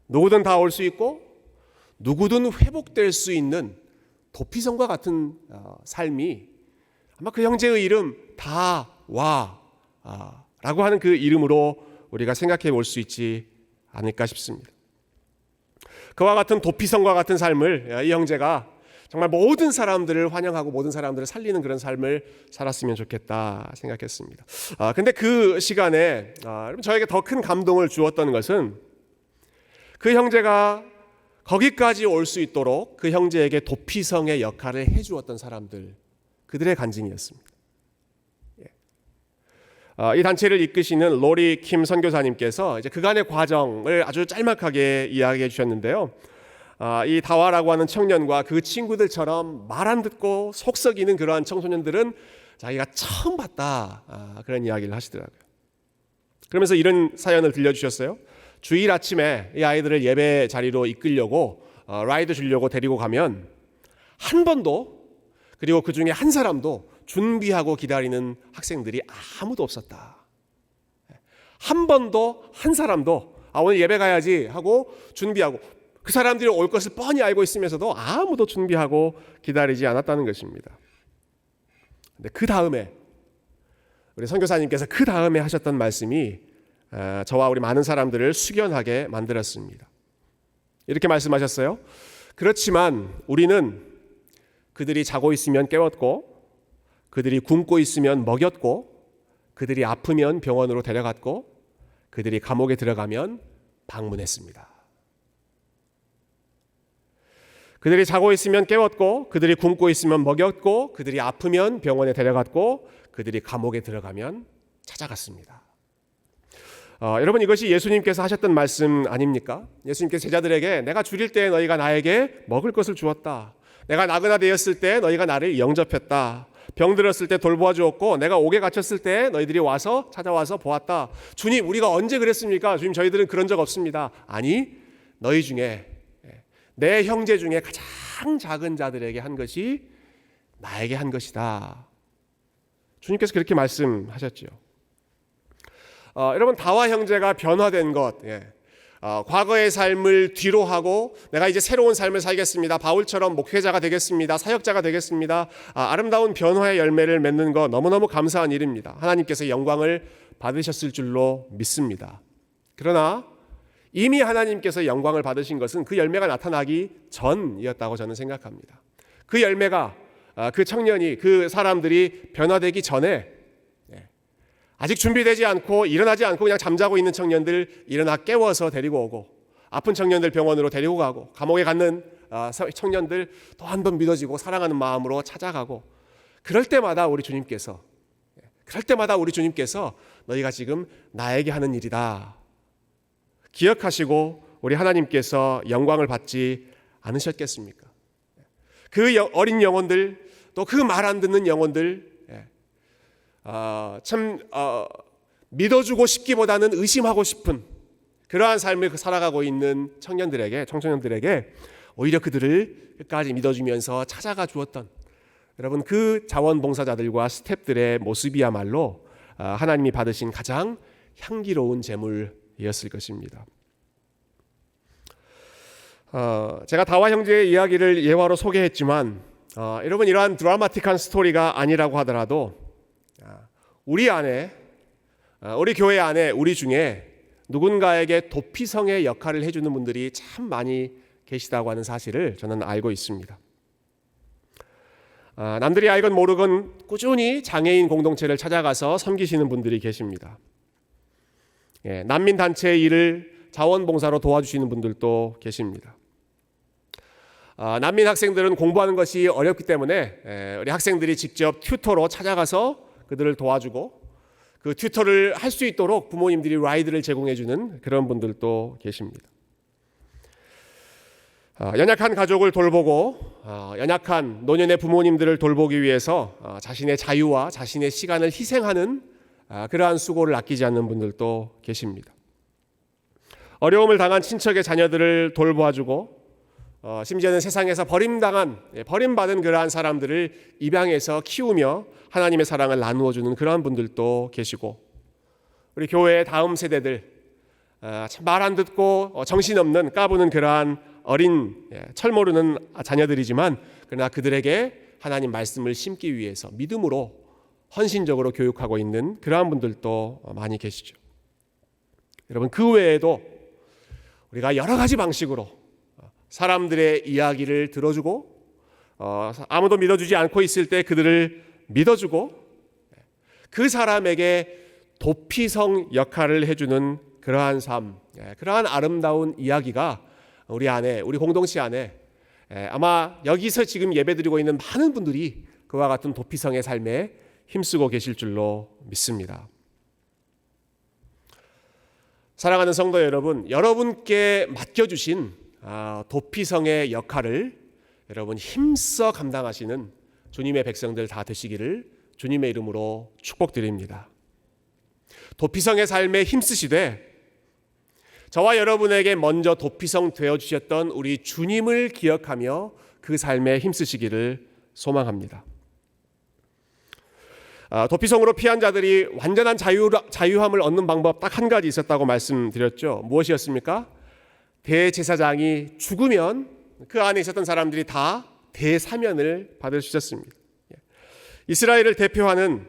누구든 다 올 수 있고 누구든 회복될 수 있는 도피성과 같은 삶이 아마 그 형제의 이름 다와 라고 하는 그 이름으로 우리가 생각해 볼 수 있지 않을까 싶습니다. 그와 같은 도피성과 같은 삶을 이 형제가 정말 모든 사람들을 환영하고 모든 사람들을 살리는 그런 삶을 살았으면 좋겠다 생각했습니다. 근데 그 시간에 저에게 더 큰 감동을 주었던 것은 그 형제가 거기까지 올 수 있도록 그 형제에게 도피성의 역할을 해주었던 사람들, 그들의 간증이었습니다. 이 단체를 이끄시는 로리 킴 선교사님께서 이제 그간의 과정을 아주 짤막하게 이야기해 주셨는데요. 이 다와라고 하는 청년과 그 친구들처럼 말 안 듣고 속 썩이는 그러한 청소년들은 자기가 처음 봤다, 그런 이야기를 하시더라고요. 그러면서 이런 사연을 들려주셨어요. 주일 아침에 이 아이들을 예배 자리로 이끌려고 라이드 주려고 데리고 가면 한 번도, 그리고 그 중에 한 사람도 준비하고 기다리는 학생들이 아무도 없었다. 한 번도, 한 사람도 오늘 예배 가야지 하고 준비하고, 그 사람들이 올 것을 뻔히 알고 있으면서도 아무도 준비하고 기다리지 않았다는 것입니다. 근데 그 다음에 우리 선교사님께서 그 다음에 하셨던 말씀이 저와 우리 많은 사람들을 숙연하게 만들었습니다. 이렇게 말씀하셨어요. 그렇지만 우리는 그들이 자고 있으면 깨웠고, 그들이 굶고 있으면 먹였고, 그들이 아프면 병원으로 데려갔고, 그들이 감옥에 들어가면 방문했습니다. 그들이 자고 있으면 깨웠고, 그들이 굶고 있으면 먹였고, 그들이 아프면 병원에 데려갔고, 그들이 감옥에 들어가면 찾아갔습니다. 여러분, 이것이 예수님께서 하셨던 말씀 아닙니까? 예수님께서 제자들에게 내가 줄일 때 너희가 나에게 먹을 것을 주었다. 내가 나그나 되었을 때 너희가 나를 영접했다. 병들었을 때 돌보아 주었고, 내가 옥에 갇혔을 때 너희들이 와서 찾아와서 보았다. 주님, 우리가 언제 그랬습니까? 주님, 저희들은 그런 적 없습니다. 아니, 너희 중에, 내 형제 중에 가장 작은 자들에게 한 것이 나에게 한 것이다. 주님께서 그렇게 말씀하셨죠. 여러분, 다와 형제가 변화된 것, 과거의 삶을 뒤로 하고 내가 이제 새로운 삶을 살겠습니다. 바울처럼 목회자가 되겠습니다. 사역자가 되겠습니다. 아름다운 변화의 열매를 맺는 것 너무너무 감사한 일입니다. 하나님께서 영광을 받으셨을 줄로 믿습니다. 그러나 이미 하나님께서 영광을 받으신 것은 그 열매가 나타나기 전이었다고 저는 생각합니다. 그 열매가, 그 청년이, 그 사람들이 변화되기 전에 아직 준비되지 않고 일어나지 않고 그냥 잠자고 있는 청년들 일어나 깨워서 데리고 오고, 아픈 청년들 병원으로 데리고 가고, 감옥에 갔는 청년들 또 한 번 믿어지고 사랑하는 마음으로 찾아가고, 그럴 때마다 우리 주님께서 너희가 지금 나에게 하는 일이다 기억하시고 우리 하나님께서 영광을 받지 않으셨겠습니까? 그 어린 영혼들, 또 그 말 안 듣는 영혼들, 참 믿어주고 싶기보다는 의심하고 싶은 그러한 삶을 살아가고 있는 청소년들에게 오히려 그들을 끝까지 믿어주면서 찾아가 주었던 여러분 그 자원봉사자들과 스태프들의 모습이야말로 하나님이 받으신 가장 향기로운 제물이었을 것입니다. 제가 다와 형제의 이야기를 예화로 소개했지만 여러분 이러한 드라마틱한 스토리가 아니라고 하더라도 우리 안에 우리 교회 안에 우리 중에 누군가에게 도피성의 역할을 해주는 분들이 참 많이 계시다고 하는 사실을 저는 알고 있습니다. 남들이 알건 모르건 꾸준히 장애인 공동체를 찾아가서 섬기시는 분들이 계십니다. 난민단체의 일을 자원봉사로 도와주시는 분들도 계십니다. 난민 학생들은 공부하는 것이 어렵기 때문에 우리 학생들이 직접 튜터로 찾아가서 그들을 도와주고 그 튜터를 할 수 있도록 부모님들이 라이드를 제공해 주는 그런 분들도 계십니다. 연약한 가족을 돌보고 연약한 노년의 부모님들을 돌보기 위해서 자신의 자유와 자신의 시간을 희생하는 그러한 수고를 아끼지 않는 분들도 계십니다. 어려움을 당한 친척의 자녀들을 돌봐주고 심지어는 세상에서 버림받은 그러한 사람들을 입양해서 키우며 하나님의 사랑을 나누어주는 그러한 분들도 계시고 우리 교회의 다음 세대들 참 말 안 듣고 정신없는 까부는 그러한 어린 철모르는 자녀들이지만 그러나 그들에게 하나님 말씀을 심기 위해서 믿음으로 헌신적으로 교육하고 있는 그러한 분들도 많이 계시죠. 여러분 그 외에도 우리가 여러 가지 방식으로 사람들의 이야기를 들어주고 아무도 믿어주지 않고 있을 때 그들을 믿어주고 그 사람에게 도피성 역할을 해주는 그러한 삶, 그러한 아름다운 이야기가 우리 안에, 우리 공동체 안에 아마 여기서 지금 예배드리고 있는 많은 분들이 그와 같은 도피성의 삶에 힘쓰고 계실 줄로 믿습니다. 사랑하는 성도 여러분, 여러분께 맡겨주신 도피성의 역할을 여러분 힘써 감당하시는 주님의 백성들 다 되시기를 주님의 이름으로 축복드립니다. 도피성의 삶에 힘쓰시되 저와 여러분에게 먼저 도피성 되어주셨던 우리 주님을 기억하며 그 삶에 힘쓰시기를 소망합니다. 도피성으로 피한 자들이 완전한 자유함을 얻는 방법 딱 한 가지 있었다고 말씀드렸죠. 무엇이었습니까? 대제사장이 죽으면 그 안에 있었던 사람들이 다 대사면을 받을 수 있었습니다. 이스라엘을 대표하는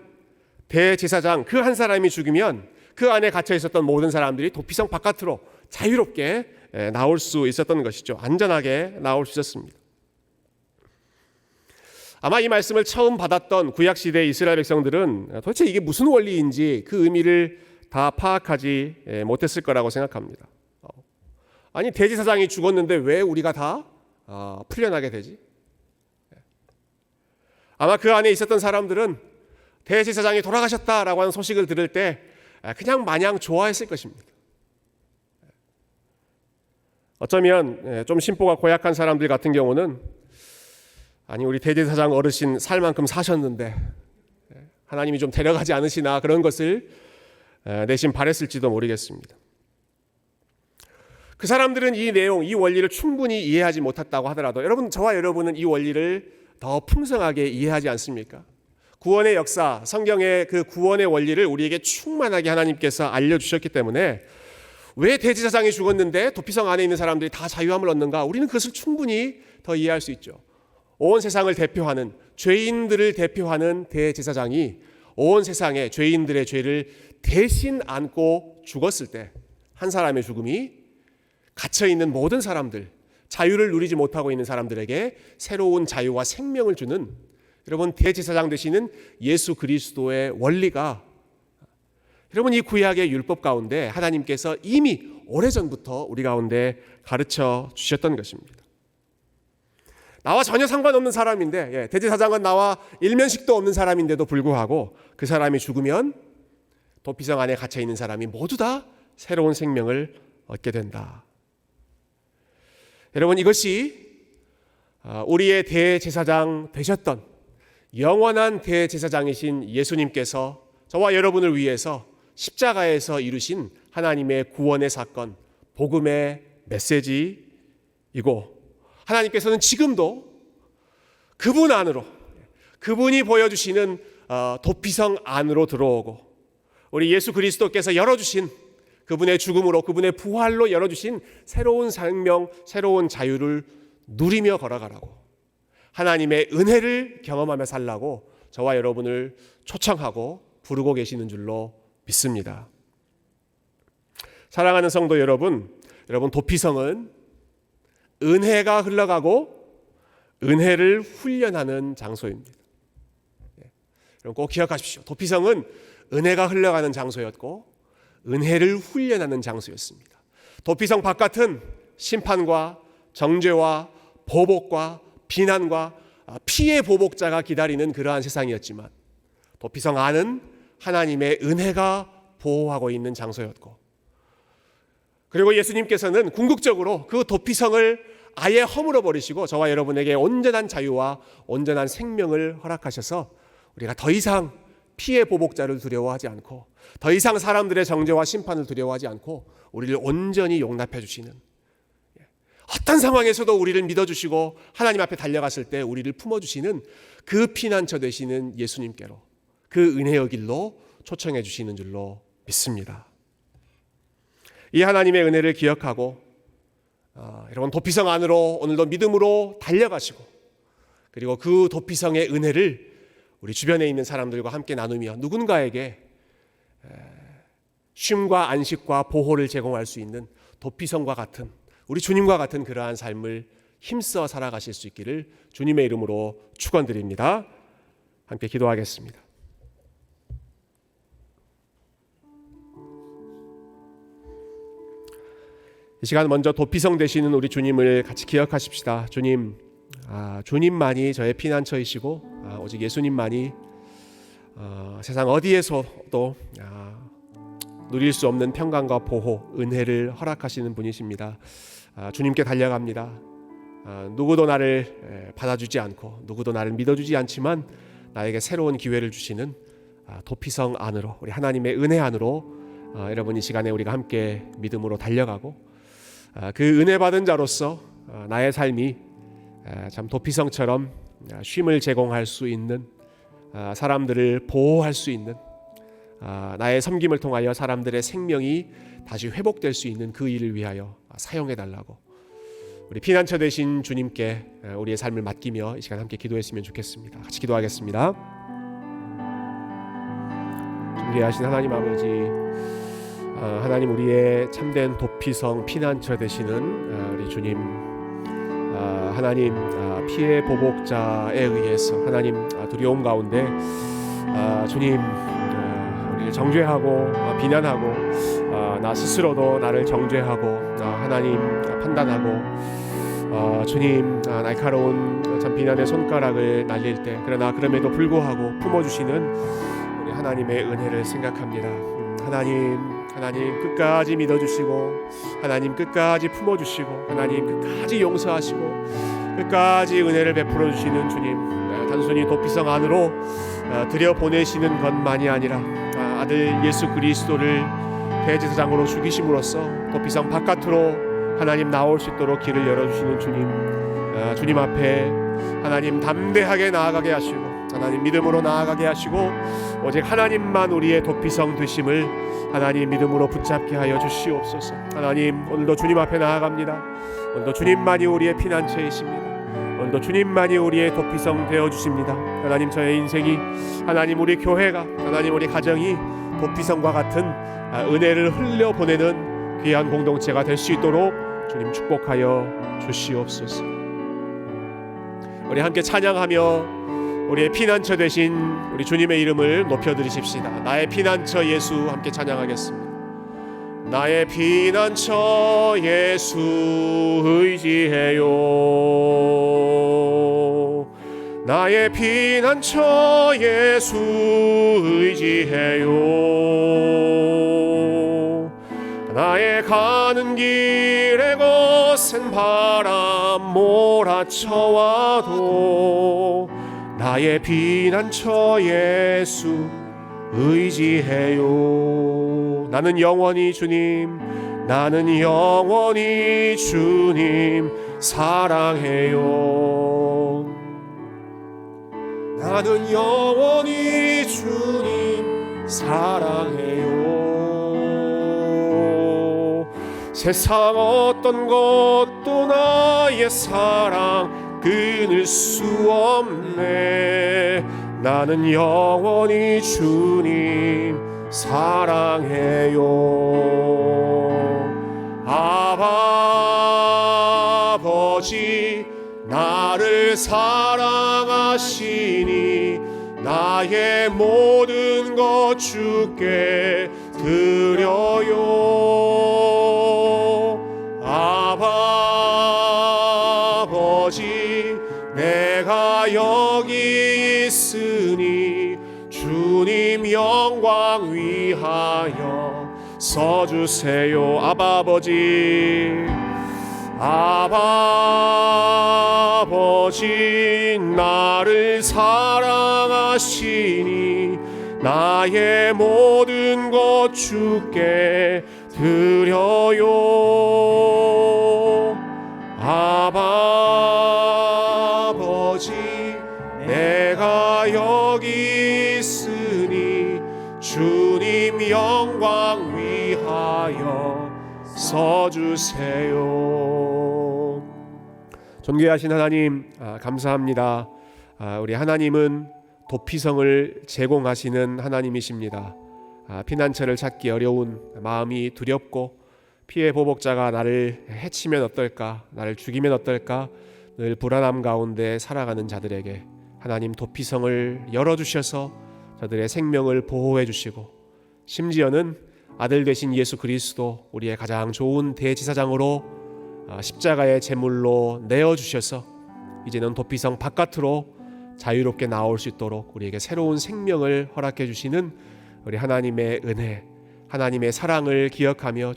대제사장 그 한 사람이 죽으면 그 안에 갇혀 있었던 모든 사람들이 도피성 바깥으로 자유롭게 나올 수 있었던 것이죠. 안전하게 나올 수 있었습니다. 아마 이 말씀을 처음 받았던 구약시대 이스라엘 백성들은 도대체 이게 무슨 원리인지 그 의미를 다 파악하지 못했을 거라고 생각합니다. 아니 대제사장이 죽었는데 왜 우리가 다 풀려나게 되지? 아마 그 안에 있었던 사람들은 대제사장이 돌아가셨다라고 하는 소식을 들을 때 그냥 마냥 좋아했을 것입니다. 어쩌면 좀 심보가 고약한 사람들 같은 경우는 아니 우리 대제사장 어르신 살 만큼 사셨는데 하나님이 좀 데려가지 않으시나 그런 것을 내심 바랬을지도 모르겠습니다. 그 사람들은 이 내용, 이 원리를 충분히 이해하지 못했다고 하더라도 여러분 저와 여러분은 이 원리를 더 풍성하게 이해하지 않습니까? 구원의 역사, 성경의 그 구원의 원리를 우리에게 충만하게 하나님께서 알려주셨기 때문에 왜 대제사장이 죽었는데 도피성 안에 있는 사람들이 다 자유함을 얻는가? 우리는 그것을 충분히 더 이해할 수 있죠. 온 세상을 대표하는 죄인들을 대표하는 대제사장이 온 세상의 죄인들의 죄를 대신 안고 죽었을 때 한 사람의 죽음이 갇혀있는 모든 사람들, 자유를 누리지 못하고 있는 사람들에게 새로운 자유와 생명을 주는 여러분 대제사장 되시는 예수 그리스도의 원리가 여러분 이 구약의 율법 가운데 하나님께서 이미 오래전부터 우리 가운데 가르쳐 주셨던 것입니다. 나와 전혀 상관없는 사람인데 대제사장은 나와 일면식도 없는 사람인데도 불구하고 그 사람이 죽으면 도피성 안에 갇혀 있는 사람이 모두 다 새로운 생명을 얻게 된다. 여러분 이것이 우리의 대제사장 되셨던 영원한 대제사장이신 예수님께서 저와 여러분을 위해서 십자가에서 이루신 하나님의 구원의 사건, 복음의 메시지이고, 하나님께서는 지금도 그분 안으로, 그분이 보여주시는 도피성 안으로 들어오고, 우리 예수 그리스도께서 열어주신 그분의 죽음으로, 그분의 부활로 열어주신 새로운 생명, 새로운 자유를 누리며 걸어가라고, 하나님의 은혜를 경험하며 살라고 저와 여러분을 초청하고 부르고 계시는 줄로 믿습니다. 사랑하는 성도 여러분, 도피성은 은혜가 흘러가고 은혜를 훈련하는 장소입니다. 여러분 꼭 기억하십시오. 도피성은 은혜가 흘러가는 장소였고 은혜를 훈련하는 장소였습니다. 도피성 바깥은 심판과 정죄와 보복과 비난과 피해 보복자가 기다리는 그러한 세상이었지만, 도피성 안은 하나님의 은혜가 보호하고 있는 장소였고, 그리고 예수님께서는 궁극적으로 그 도피성을 아예 허물어 버리시고 저와 여러분에게 온전한 자유와 온전한 생명을 허락하셔서 우리가 더 이상 피해 보복자를 두려워하지 않고, 더 이상 사람들의 정죄와 심판을 두려워하지 않고 우리를 온전히 용납해 주시는, 어떤 상황에서도 우리를 믿어주시고 하나님 앞에 달려갔을 때 우리를 품어주시는 그 피난처 되시는 예수님께로, 그 은혜의 길로 초청해 주시는 줄로 믿습니다. 이 하나님의 은혜를 기억하고 여러분 도피성 안으로 오늘도 믿음으로 달려가시고, 그리고 그 도피성의 은혜를 우리 주변에 있는 사람들과 함께 나누며 누군가에게 쉼과 안식과 보호를 제공할 수 있는 도피성과 같은, 우리 주님과 같은 그러한 삶을 힘써 살아가실 수 있기를 주님의 이름으로 축원드립니다. 함께 기도하겠습니다. 이 시간 먼저 도피성 되시는 우리 주님을 같이 기억하십시다. 주님, 주님만이 저의 피난처이시고 오직 예수님만이 세상 어디에서도 누릴 수 없는 평강과 보호, 은혜를 허락하시는 분이십니다. 주님께 달려갑니다. 누구도 나를 받아주지 않고 누구도 나를 믿어주지 않지만 나에게 새로운 기회를 주시는 도피성 안으로, 우리 하나님의 은혜 안으로 여러분 이 시간에 우리가 함께 믿음으로 달려가고, 그 은혜 받은 자로서 나의 삶이 참 도피성처럼 쉼을 제공할 수 있는, 사람들을 보호할 수 있는, 나의 섬김을 통하여 사람들의 생명이 다시 회복될 수 있는 그 일을 위하여 사용해 달라고 우리 피난처 되신 주님께 우리의 삶을 맡기며 이 시간 함께 기도했으면 좋겠습니다. 같이 기도하겠습니다. 존귀하신 하나님 아버지, 하나님 우리의 참된 도피성 피난처 되시는 우리 주님, 하나님 피해 보복자에 의해서 하나님 두려움 가운데 주님 우리를 정죄하고 비난하고 나 스스로도 나를 정죄하고 하나님 판단하고 주님 날카로운 참 비난의 손가락을 날릴 때, 그러나 그럼에도 불구하고 품어주시는 우리 하나님의 은혜를 생각합니다. 하나님 끝까지 믿어주시고, 하나님 끝까지 품어주시고, 하나님 끝까지 용서하시고, 끝까지 은혜를 베풀어 주시는 주님, 단순히 도피성 안으로 들여보내시는 것만이 아니라 아들 예수 그리스도를 대제사장으로 죽이심으로써 도피성 바깥으로 하나님 나올 수 있도록 길을 열어주시는 주님, 주님 앞에 하나님 담대하게 나아가게 하시고, 하나님 믿음으로 나아가게 하시고, 오직 하나님만 우리의 도피성 되심을 하나님 믿음으로 붙잡게 하여 주시옵소서. 하나님 오늘도 주님 앞에 나아갑니다. 오늘도 주님만이 우리의 피난처이십니다. 오늘도 주님만이 우리의 도피성 되어주십니다. 하나님 저의 인생이, 하나님 우리 교회가, 하나님 우리 가정이 도피성과 같은 은혜를 흘려보내는 귀한 공동체가 될 수 있도록 주님 축복하여 주시옵소서. 우리 함께 찬양하며 우리의 피난처 되신 우리 주님의 이름을 높여드리십시다. 나의 피난처 예수 함께 찬양하겠습니다. 나의 피난처 예수 의지해요. 나의 피난처 예수 의지해요. 나의 가는 길에 거센 바람 몰아쳐와도 나의 피난처 예수 의지해요. 나는 영원히 주님, 나는 영원히 주님 사랑해요. 나는 영원히 주님 사랑해요. 세상 어떤 것도 나의 사랑 끊을 수 없네. 나는 영원히 주님 사랑해요. 아버지 나를 사랑하시니 나의 모든 것 주께 드려요. 아버지 내가 여기 있으니 주님 영광 위하여 서주세요. 아버지 나를 사랑하시니 나의 모든 것 주께 드려요. 아버지 내가 여기 있으니 주님 영광 위하여 서주세요. 존귀하신 하나님, 감사합니다. 우리 하나님은 도피성을 제공하시는 하나님이십니다. 피난처를 찾기 어려운 마음이 두렵고 피해 보복자가 나를 해치면 어떨까, 나를 죽이면 어떨까 늘 불안함 가운데 살아가는 자들에게 하나님 도피성을 열어주셔서 저들의 생명을 보호해 주시고, 심지어는 아들 되신 예수 그리스도 우리의 가장 좋은 대제사장으로 십자가의 제물로 내어주셔서 이제는 도피성 바깥으로 자유롭게 나올 수 있도록 우리에게 새로운 생명을 허락해 주시는 우리 하나님의 은혜, 하나님의 사랑을 기억하며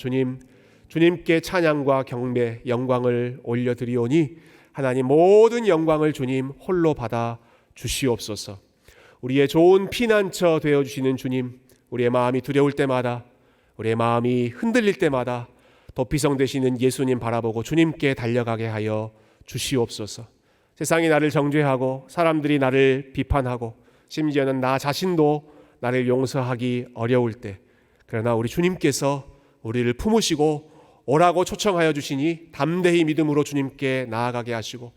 주님께 찬양과 경배, 영광을 올려드리오니 하나님 모든 영광을 주님 홀로 받아 주시옵소서. 우리의 좋은 피난처 되어주시는 주님, 우리의 마음이 두려울 때마다, 우리의 마음이 흔들릴 때마다 도피성 되시는 예수님 바라보고 주님께 달려가게 하여 주시옵소서. 세상이 나를 정죄하고 사람들이 나를 비판하고 심지어는 나 자신도 나를 용서하기 어려울 때, 그러나 우리 주님께서 우리를 품으시고 오라고 초청하여 주시니 담대히 믿음으로 주님께 나아가게 하시고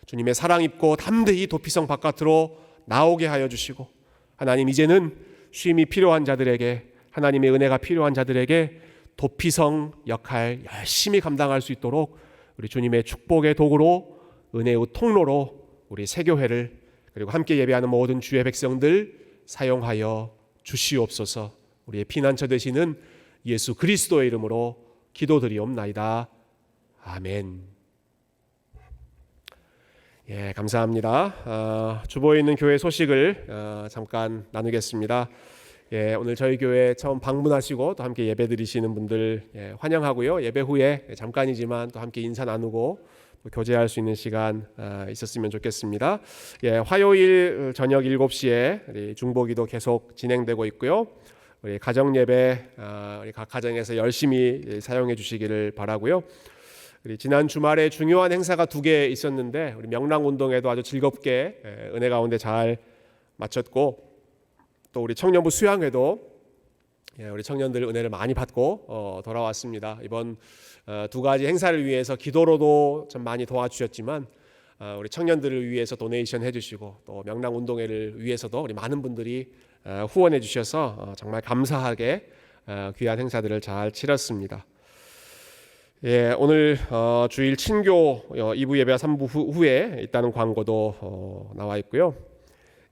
주님의 사랑 입고 담대히 도피성 바깥으로 나오게 하여 주시고, 하나님 이제는 쉼이 필요한 자들에게, 하나님의 은혜가 필요한 자들에게 도피성 역할 열심히 감당할 수 있도록 우리 주님의 축복의 도구로, 은혜의 통로로 우리 새교회를, 그리고 함께 예배하는 모든 주의 백성들 사용하여 주시옵소서. 우리의 피난처 되시는 예수 그리스도의 이름으로 기도드리옵나이다. 아멘. 예, 감사합니다. 주보에 있는 교회 소식을 잠깐 나누겠습니다. 예, 오늘 저희 교회 처음 방문하시고 또 함께 예배 드리시는 분들 환영하고요. 예배 후에 잠깐이지만 또 함께 인사 나누고 또 교제할 수 있는 시간 있었으면 좋겠습니다. 예, 화요일 저녁 7시에 우리 중보기도 계속 진행되고 있고요. 우리 가정 예배 우리 각 가정에서 열심히 사용해 주시기를 바라고요. 우리 지난 주말에 중요한 행사가 2개 있었는데 우리 명랑 운동회도 아주 즐겁게 은혜 가운데 잘 마쳤고, 또 우리 청년부 수양회도 우리 청년들 은혜를 많이 받고 돌아왔습니다. 이번 2가지 행사를 위해서 기도로도 좀 많이 도와주셨지만 우리 청년들을 위해서 도네이션 해주시고 또 명랑 운동회를 위해서도 우리 많은 분들이 후원해 주셔서 정말 감사하게 귀한 행사들을 잘 치렀습니다. 예, 오늘 주일 친교 2부 예배와 3부 후에 있다는 광고도 나와 있고요.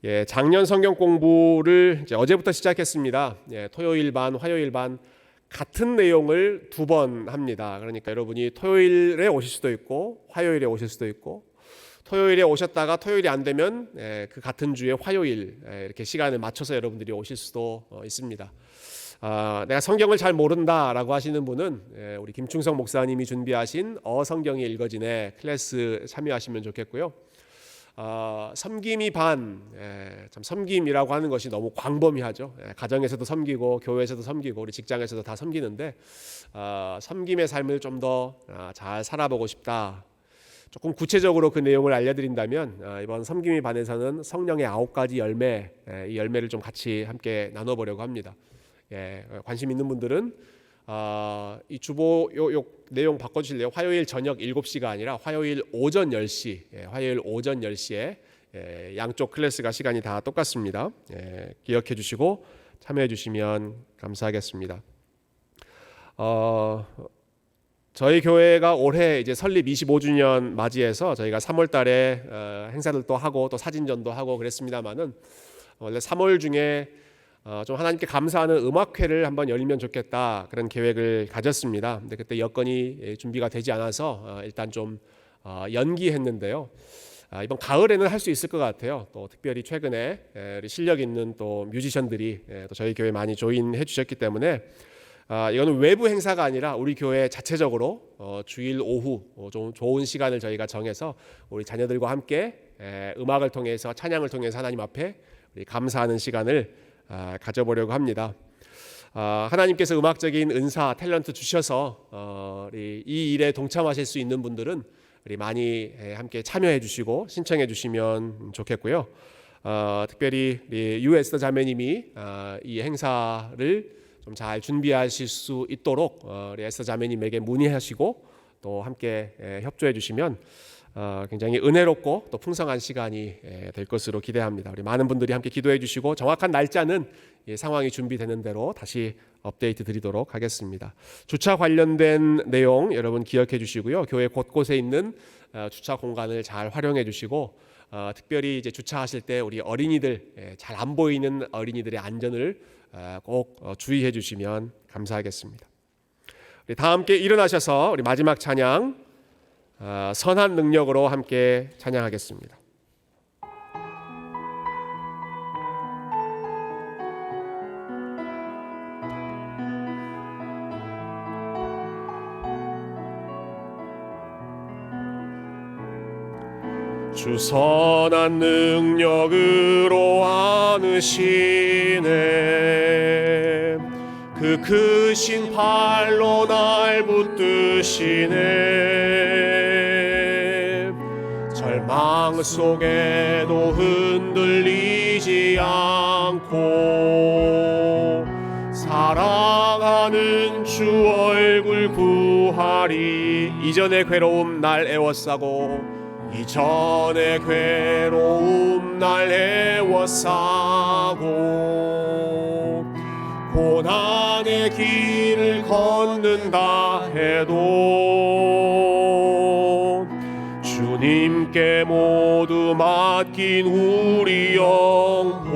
예, 작년 성경 공부를 이제 어제부터 시작했습니다. 예, 토요일 반, 화요일 반 같은 내용을 2번 합니다. 그러니까 여러분이 토요일에 오실 수도 있고 화요일에 오실 수도 있고, 토요일에 오셨다가 토요일이 안 되면 그 같은 주에 화요일 이렇게 시간을 맞춰서 여러분들이 오실 수도 있습니다. 내가 성경을 잘 모른다라고 하시는 분은 우리 김충성 목사님이 준비하신 성경이 읽어지네 클래스 참여하시면 좋겠고요. 섬김이 반, 참 섬김이라고 하는 것이 너무 광범위하죠. 가정에서도 섬기고 교회에서도 섬기고 우리 직장에서도 다 섬기는데 섬김의 삶을 좀 더 잘 살아보고 싶다. 조금 구체적으로 그 내용을 알려드린다면 이번 섬김이 반에서는 성령의 9가지 열매, 이 열매를 좀 같이 함께 나눠보려고 합니다. 관심 있는 분들은 이 주보 요 내용 바꿔주실래요? 화요일 저녁 7시가 아니라 화요일 오전 10시, 화요일 오전 10시에 양쪽 클래스가 시간이 다 똑같습니다. 기억해 주시고 참여해 주시면 감사하겠습니다. 저희 교회가 올해 이제 설립 25주년 맞이해서 저희가 3월 달에 행사들도 하고 또 사진전도 하고 그랬습니다만은 원래 3월 중에 좀 하나님께 감사하는 음악회를 한번 열리면 좋겠다 그런 계획을 가졌습니다. 근데 그때 여건이 준비가 되지 않아서 일단 좀 연기했는데요. 이번 가을에는 할 수 있을 것 같아요. 또 특별히 최근에 우리 실력 있는 또 뮤지션들이 또 저희 교회 많이 조인해 주셨기 때문에 이거는 외부 행사가 아니라 우리 교회 자체적으로 주일 오후 좀 좋은 시간을 저희가 정해서 우리 자녀들과 함께 음악을 통해서 찬양을 통해서 하나님 앞에 우리 감사하는 시간을 가져보려고 합니다. 하나님께서 음악적인 은사, 탤런트 주셔서 이 일에 동참하실 수 있는 분들은 우리 많이 함께 참여해 주시고 신청해 주시면 좋겠고요. 특별히 유 에스더 자매님이 이 행사를 좀 잘 준비하실 수 있도록 우리 에스더 자매님에게 문의하시고 또 함께 협조해 주시면 굉장히 은혜롭고 또 풍성한 시간이 될 것으로 기대합니다. 우리 많은 분들이 함께 기도해 주시고 정확한 날짜는 상황이 준비되는 대로 다시 업데이트 드리도록 하겠습니다. 주차 관련된 내용 여러분 기억해 주시고요. 교회 곳곳에 있는 주차 공간을 잘 활용해 주시고 특별히 이제 주차하실 때 우리 어린이들 잘 안 보이는 어린이들의 안전을 꼭 주의해 주시면 감사하겠습니다. 우리 다 함께 일어나셔서 우리 마지막 찬양 선한 능력으로 함께 찬양하겠습니다. 주 선한 능력으로 안으시네 그 크신 팔로 날 붙드시네 절망 속에도 흔들리지 않고 사랑하는 주 얼굴 구하리 이전의 괴로움 날 애워싸고 이전의 괴로움 날 애워싸고 고난의 길을 걷는다 해도 주님께 모두 맡긴 우리 영혼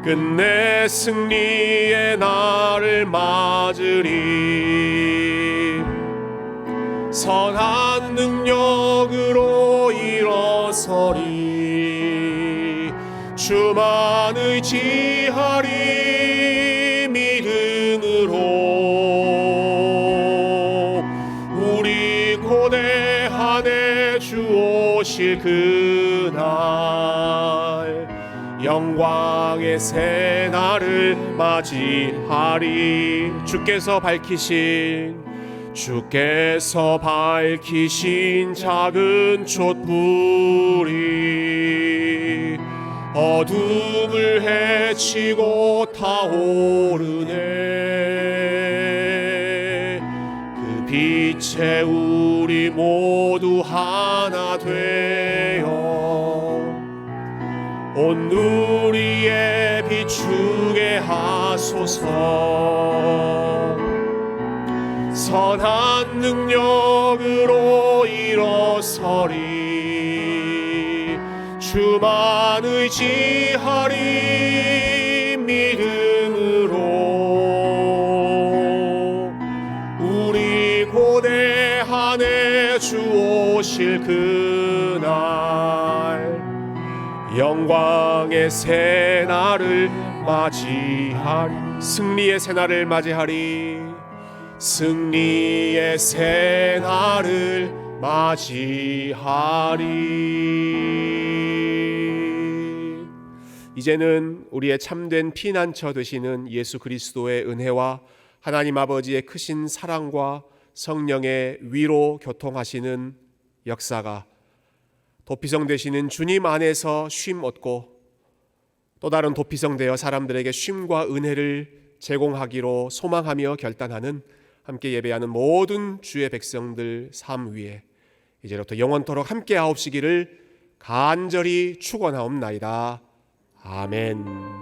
끝내 승리의 날을 맞으리 선한 능력으로 일어서리 주만 의지하리 믿음으로 우리 고대한에 주 오실 그날 영광의 새날을 맞이하리 주께서 밝히신 작은 촛불이 어둠을 헤치고 타오르네 그 빛에 우리 모두 하나 되어 온 누리에 비추게 하소서 선한 능력으로 일어서리 주만 의지하리 믿음으로 우리 고대한에 주 오실 그날 영광의 새날을 맞이하리 승리의 새날을 맞이하리 승리의 새날을 맞이하리. 이제는 우리의 참된 피난처 되시는 예수 그리스도의 은혜와 하나님 아버지의 크신 사랑과 성령의 위로 교통하시는 역사가 도피성 되시는 주님 안에서 쉼 얻고 또 다른 도피성 되어 사람들에게 쉼과 은혜를 제공하기로 소망하며 결단하는 함께 예배하는 모든 주의 백성들 삶 위에 이제부터 영원토록 함께 하옵시기를 간절히 축원하옵나이다. 아멘.